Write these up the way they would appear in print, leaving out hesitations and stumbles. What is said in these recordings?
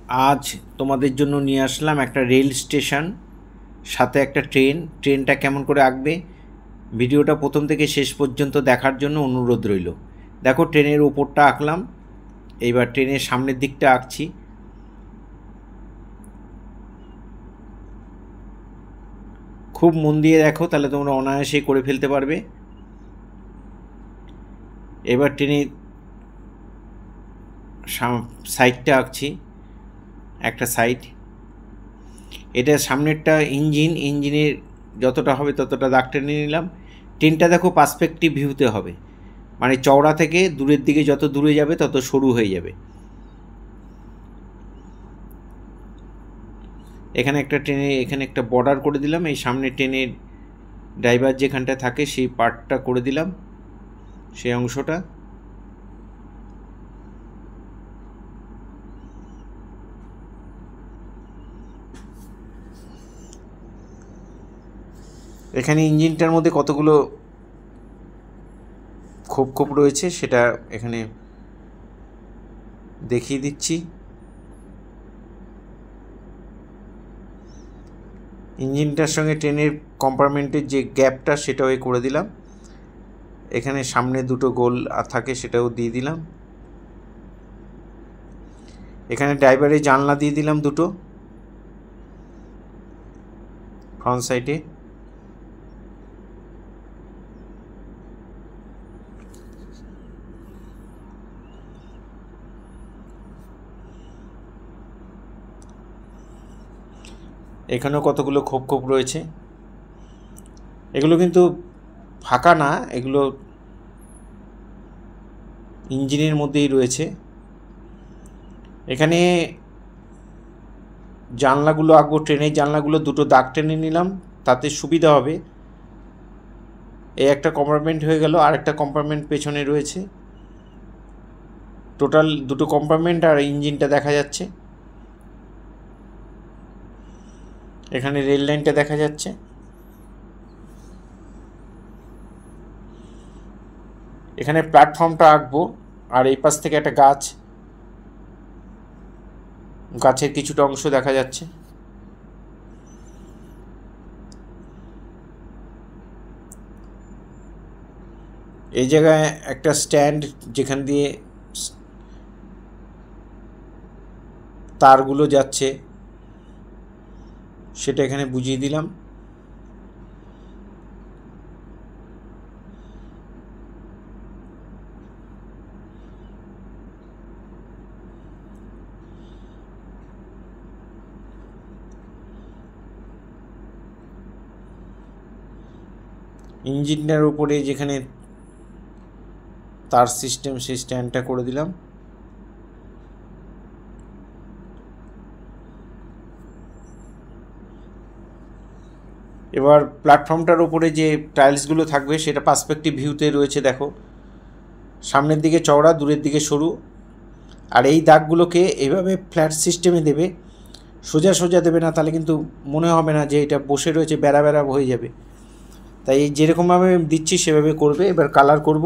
আজ তোমাদের জন্য নিয়ে আসলাম একটা রেল স্টেশন, সাথে একটা ট্রেনটা কেমন করে আঁকবে ভিডিওটা প্রথম থেকে শেষ পর্যন্ত দেখার জন্য অনুরোধ রইল। দেখো ট্রেনের ওপরটা আঁকলাম, এইবার ট্রেনের সামনের দিকটা আঁকছি। খুব মন দিয়ে দেখো, তাহলে তোমরা অনায়াসেই করে ফেলতে পারবে। এবার ট্রেনের সাইডটা আঁকছি, একটা সাইড। এটা সামনেরটা ইঞ্জিনের যতটা হবে ততটা দাগ টেনে নিলাম। ট্রেনটা দেখো পার্সপেক্টিভ ভিউতে হবে, মানে চওড়া থেকে দূরের দিকে যত দূরে যাবে তত সরু হয়ে যাবে। এখানে একটা বর্ডার করে দিলাম, এই সামনে ট্রেনের ড্রাইভার যেখানটা থাকে সেই পার্টটা করে দিলাম, সেই অংশটা। এখানে ইঞ্জিনটার মধ্যে কতগুলো খোপ রয়েছে সেটা এখানে দেখিয়ে দিচ্ছি। ইঞ্জিনটার সঙ্গে ট্রেনের কম্পার্টমেন্টের যে গ্যাপটা সেটাও করে দিলাম। এখানে সামনে দুটো গোল থাকে সেটাও দিয়ে দিলাম। এখানে ড্রাইভারের জানলা দিয়ে দিলাম দুটো ফ্রন্ট সাইডে। এখানেও কতগুলো খোপ রয়েছে, এগুলো কিন্তু ফাঁকা না, এগুলো ইঞ্জিনের মধ্যেই রয়েছে। এখানে জানলাগুলো আঁকবো, ট্রেনের জানলাগুলো দুটো দাগ টেনে নিলাম, তাতে সুবিধা হবে। এই একটা কম্পার্টমেন্ট হয়ে গেল, আর একটা কম্পার্টমেন্ট পেছনে রয়েছে। টোটাল দুটো কম্পার্টমেন্ট আর ইঞ্জিনটা দেখা যাচ্ছে। এখানে রেল লাইনটা দেখা যাচ্ছে। এখানে প্ল্যাটফর্মটা আঁকবো, আর এই পাশ থেকে একটা গাছের কিছুটা অংশ দেখা যাচ্ছে। এই জায়গায় একটা স্ট্যান্ড, যেখান দিয়ে তারগুলো যাচ্ছে সেটা এখানে বুঝিয়ে দিলাম। ইঞ্জিনটার উপরে যেখানে তার সিস্টেম সেই স্ট্যান্ডটা করে দিলাম। এবার প্ল্যাটফর্মটার উপরে যে টাইলসগুলো থাকবে সেটা পার্সপেক্টিভ ভিউতে রয়েছে। দেখো সামনের দিকে চওড়া, দূরের দিকে সরু। আর এই দাগগুলোকে এইভাবে ফ্ল্যাট সিস্টেমে দেবে, সোজা দেবে না, তাহলে কিন্তু মনে হবে না যে এটা বসে রয়েছে, বেড়া হয়ে যাবে। তাই যেরকমভাবে দিচ্ছি সেভাবে করবে। এবার কালার করব,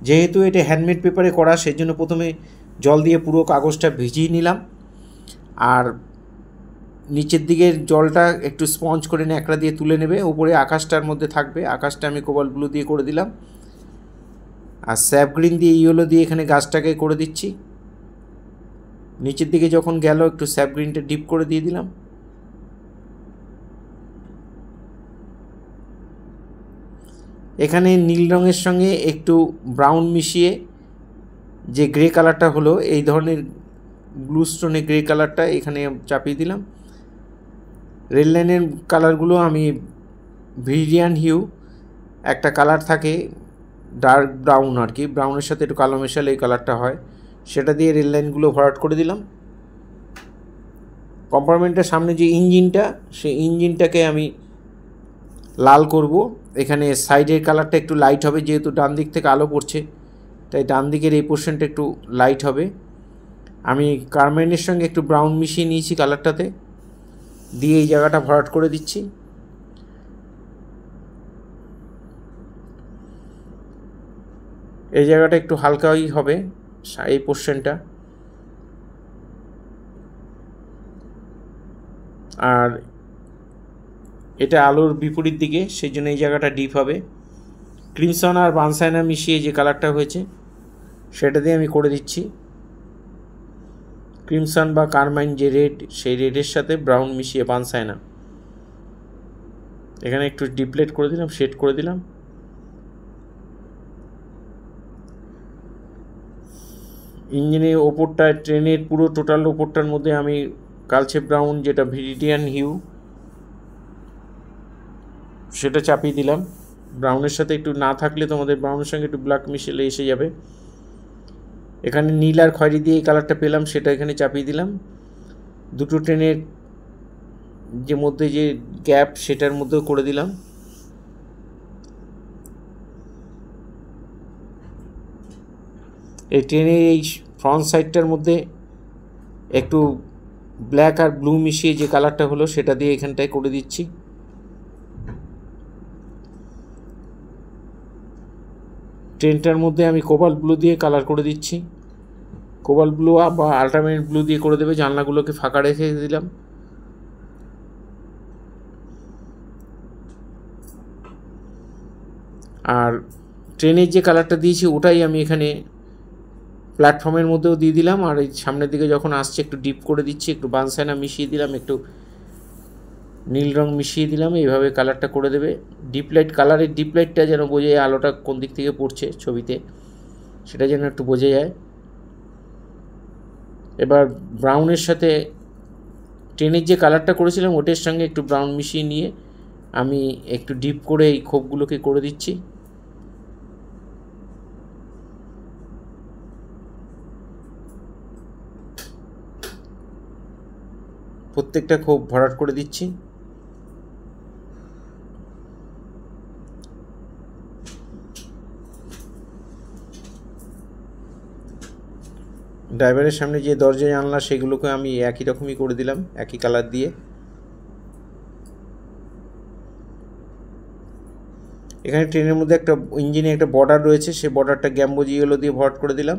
যেহেতু এটা হ্যান্ডমেড পেপারে করা সেই জন্য প্রথমে জল দিয়ে পুরো কাগজটা ভিজিয়ে নিলাম, আর নিচের দিকের জলটা একটু স্পঞ্জ করে ন্যাকড়া দিয়ে তুলে নেবে। উপরে আকাশটার মধ্যে থাকবে, আকাশটা আমি কোবাল্ট ব্লু দিয়ে করে দিলাম, আর স্যাপ গ্রিন দিয়ে ইয়েলো দিয়ে এখানে গাছটাকে করে দিচ্ছি। নিচের দিকে যখন গেল একটু স্যাপ গ্রিনটা ডিপ করে দিয়ে দিলাম। এখানে নীল রঙের সঙ্গে একটু ব্রাউন মিশিয়ে যে গ্রে কালারটা হলো, এই ধরনের ব্লু স্টোনে গ্রে কালারটা এখানে চাপিয়ে দিলাম। রেল লাইনের কালারগুলো আমি ভিরিডিয়ান হিউ একটা কালার থাকে, ডার্ক ব্রাউন আর কি, ব্রাউনের সাথে একটু কালো মেশালে এই কালারটা হয়, সেটা দিয়ে রেল লাইনগুলো ভরাট করে দিলাম। কম্পার্টমেন্টের সামনে যে ইঞ্জিনটা, সেই ইঞ্জিনটাকে আমি লাল করব। এখানে সাইডের কালারটা একটু লাইট হবে, যেহেতু ডান দিক থেকে আলো পড়ছে তাই ডান দিকের এই পোর্শনটা একটু লাইট হবে। আমি কার্মেনের সঙ্গে একটু ব্রাউন মিশিয়ে নিয়েছি কালারটাতে, দিয়ে এই জায়গাটা ভরাট করে দিচ্ছি। এই জায়গাটা একটু হালকাই হবে এই পোর্শনটা। আর এটা আলোর বিপরীত দিকে, সেই জন্য এই জায়গাটা ডিপ হবে। ক্রিমসন আর বার্নসাইনা মিশিয়ে যে কালারটা হয়েছে সেটা দিয়ে আমি করে দিচ্ছি। ক্রিমসন বা কারমাইন যে রেড, সেই রেডের সাথে ব্রাউন মিশিয়ে বার্নসাইনা। এখানে একটু ডিপলেট করে দিলাম, শেড করে দিলাম। ইঞ্জিনের ওপরটায়, ট্রেনের পুরো টোটাল ওপরটার মধ্যে আমি কালচে ব্রাউন, যেটা ভিরিডিয়ান হিউ, সেটা চাপিয়ে দিলাম। ব্রাউনের সাথে একটু না থাকলে তোমাদের ব্রাউনের সঙ্গে একটু ব্ল্যাক মিশিয়ে এসে যাবে। এখানে নীল আর খয়েরি দিয়ে এই কালারটা পেলাম, সেটা এখানে চাপিয়ে দিলাম। দুটো ট্রেনের যে মধ্যে যে গ্যাপ, সেটার মধ্যেও করে দিলাম। এই ট্রেনের এই ফ্রন্ট সাইডটার মধ্যে একটু ব্ল্যাক আর ব্লু মিশিয়ে যে কালারটা হলো সেটা দিয়ে এখানটায় করে দিচ্ছি। ট্রেনটার মধ্যে আমি কোবাল্ট ব্লু দিয়ে কালার করে দিচ্ছি। কোবাল্ট ব্লু বা আল্ট্রামারিন ব্লু দিয়ে করে দেবে। জানলাগুলোকে ফাঁকা রেখে দিলাম। আর ট্রেনের যে কালারটা দিয়েছি ওটাই আমি এখানে প্ল্যাটফর্মের মধ্যেও দিয়ে দিলাম। আর এই সামনের দিকে যখন আসছে একটু ডিপ করে দিচ্ছি, একটু বার্নসাইনা মিশিয়ে দিলাম, একটু নীল রং মিশিয়ে দিলাম। এইভাবে কালারটা করে দেবে। ডিপ লাইট, কালারের ডিপ লাইটটা যেন বোঝা যায় আলোটা কোন দিক থেকে পড়ছে ছবিতে, সেটা যেন একটু বোঝা যায়। এবার ব্রাউনের সাথে ট্রেনের যে কালারটা করেছিলাম ওটার সঙ্গে একটু ব্রাউন মিশিয়ে নিয়ে আমি একটু ডিপ করে এই খোপগুলোকে করে দিচ্ছি। প্রত্যেকটা খোপ ভরাট করে দিচ্ছি। ড্রাইভারের সামনে যে দরজা জানলা সেগুলোকে আমি একই রকমই করে দিলাম, একই কালার দিয়ে। এখানে ট্রেনের মধ্যে একটা ইঞ্জিনে একটা বর্ডার রয়েছে, সেই বর্ডারটা গ্যাম্বোজি ইয়েলো দিয়ে ভরাট করে দিলাম।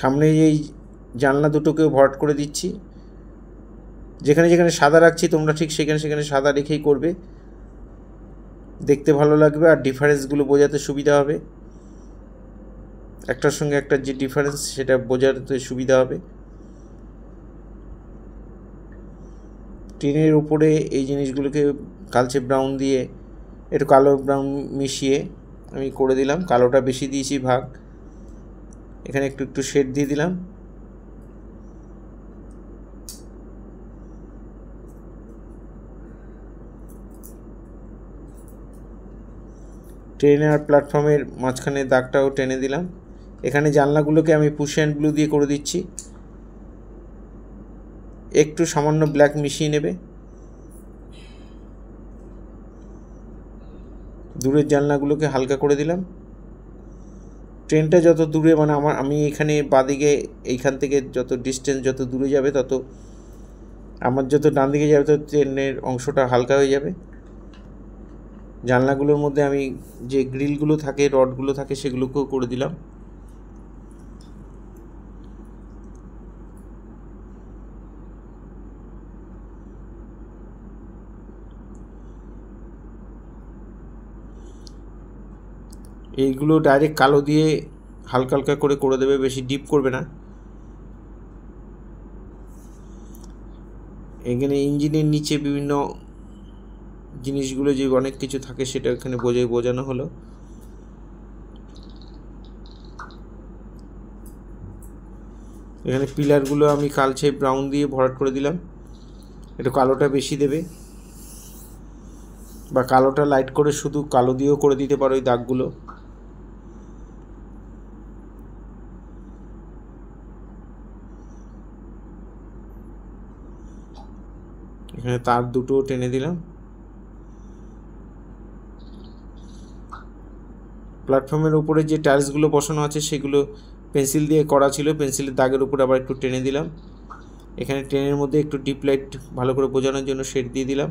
সামনে এই জানলা দুটোকেও ভরাট করে দিচ্ছি। যেখানে যেখানে সাদা রাখছি তোমরা ঠিক সেখানে সেখানে সাদা রেখেই করবে, দেখতে ভালো লাগবে আর ডিফারেন্সগুলো বোঝাতে সুবিধা হবে। একটার সঙ্গে একটা যে ডিফারেন্স সেটা বোঝাতে সুবিধা হবে। ট্রেনের উপরে এই জিনিসগুলোকে কালচে ব্রাউন দিয়ে একটু কালো ব্রাউন মিশিয়ে আমি করে দিলাম। কালোটা বেশি দিয়েছি ভাগ, এখানে একটু একটু শেড দিয়ে দিলাম। ট্রেন আর প্ল্যাটফর্মের মাঝখানে দাগটাও টেনে দিলাম। এখানে জানলাগুলোকে আমি পুশ অ্যান্ড ব্লু দিয়ে করে দিচ্ছি। একটু সামান্য ব্ল্যাক মিশিয়ে নেবে। দূরের জানলাগুলোকে হালকা করে দিলাম। ট্রেনটা যত দূরে, মানে আমি এখানে বাদিকে এইখান থেকে যত ডিস্টেন্স যত দূরে যাবে তত আমার যত ডান দিকে যাবে তত ট্রেনের অংশটা হালকা হয়ে যাবে। জানলাগুলোর মধ্যে আমি যে গ্রিলগুলো থাকে, রডগুলো থাকে, সেগুলোকেও করে দিলাম। এইগুলো ডাইরেক্ট কালো দিয়ে হালকা হালকা করে করে দেবে, বেশি ডিপ করবে না। এখানে ইঞ্জিনের নিচে বিভিন্ন জিনিসগুলো যে অনেক কিছু থাকে সেটা এখানে বোঝানো হলো। এখানে পিলারগুলো আমি কালচে ব্রাউন দিয়ে ভরাট করে দিলাম। একটু কালোটা বেশি দেবে, বা কালোটা লাইট করে শুধু কালো দিয়েও করে দিতে পারো এই দাগগুলো। এখানে তার দুটো টেনে দিলাম। প্ল্যাটফর্মের উপরে যে টাইলসগুলো বসানো আছে সেগুলো পেন্সিল দিয়ে করা ছিল, পেন্সিলের দাগের উপরে আবার একটু টেনে দিলাম। এখানে ট্রেনের মধ্যে একটু ডিপ লাইট ভালো করে বোঝানোর জন্য শেড দিয়ে দিলাম।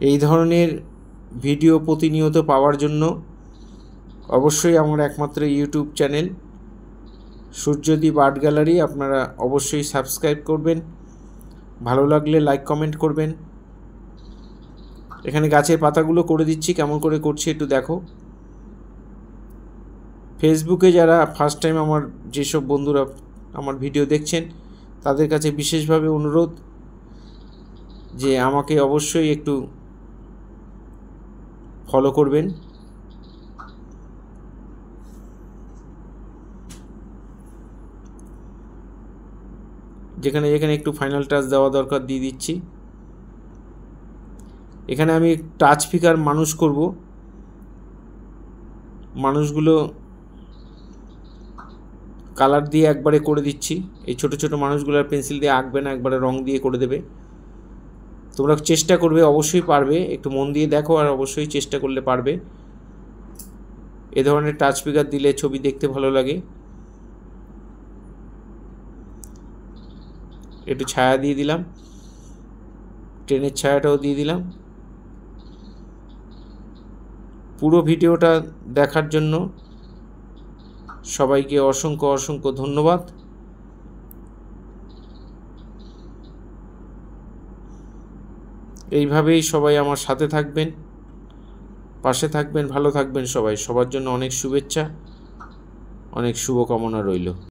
এই ধরনের ভিডিও প্রতিনিয়ত পাওয়ার জন্য অবশ্যই আমার একমাত্র ইউটিউব চ্যানেল সূর্যদ্বীপ আর্ট গ্যালারি আপনারা অবশ্যই সাবস্ক্রাইব করবেন। ভালো লাগলে লাইক কমেন্ট করবেন। এখানে গাছের পাতাগুলো করে দিচ্ছি, কেমন করে করছি একটু দেখো। ফেসবুকে যারা ফার্স্ট টাইম আমার যেসব বন্ধুরা আমার ভিডিও দেখছেন তাদের কাছে বিশেষভাবে অনুরোধ যে আমাকে অবশ্যই একটু ফলো করবেন। যেখানে যেখানে একটু ফাইনাল টাচ দেওয়া দরকার দিয়ে দিচ্ছি। এখানে আমি টাচ ফিগার মানুষ করব। মানুষগুলো কালার দিয়ে একবারে করে দিচ্ছি। এই ছোট ছোট মানুষগুলো আর পেন্সিল দিয়ে আঁকবে না, একবারে রং দিয়ে করে দেবে। তোমরা চেষ্টা করবে, অবশ্যই পারবে, একটু মন দিয়ে দেখো আর অবশ্যই চেষ্টা করলে পারবে। এ ধরনের টাচ ফিগার দিলে ছবি দেখতে ভালো লাগে। একটু ছায়া দিয়ে দিলাম, ট্রেনের ছায়াটাও দিয়ে দিলাম। পুরো ভিডিওটা দেখার জন্য সবাইকে অসংখ্য অসংখ্য ধন্যবাদ। এইভাবেই সবাই আমার সাথে থাকবেন, পাশে থাকবেন, ভালো থাকবেন সবাই। সবার জন্য অনেক শুভেচ্ছা, অনেক শুভকামনা রইল।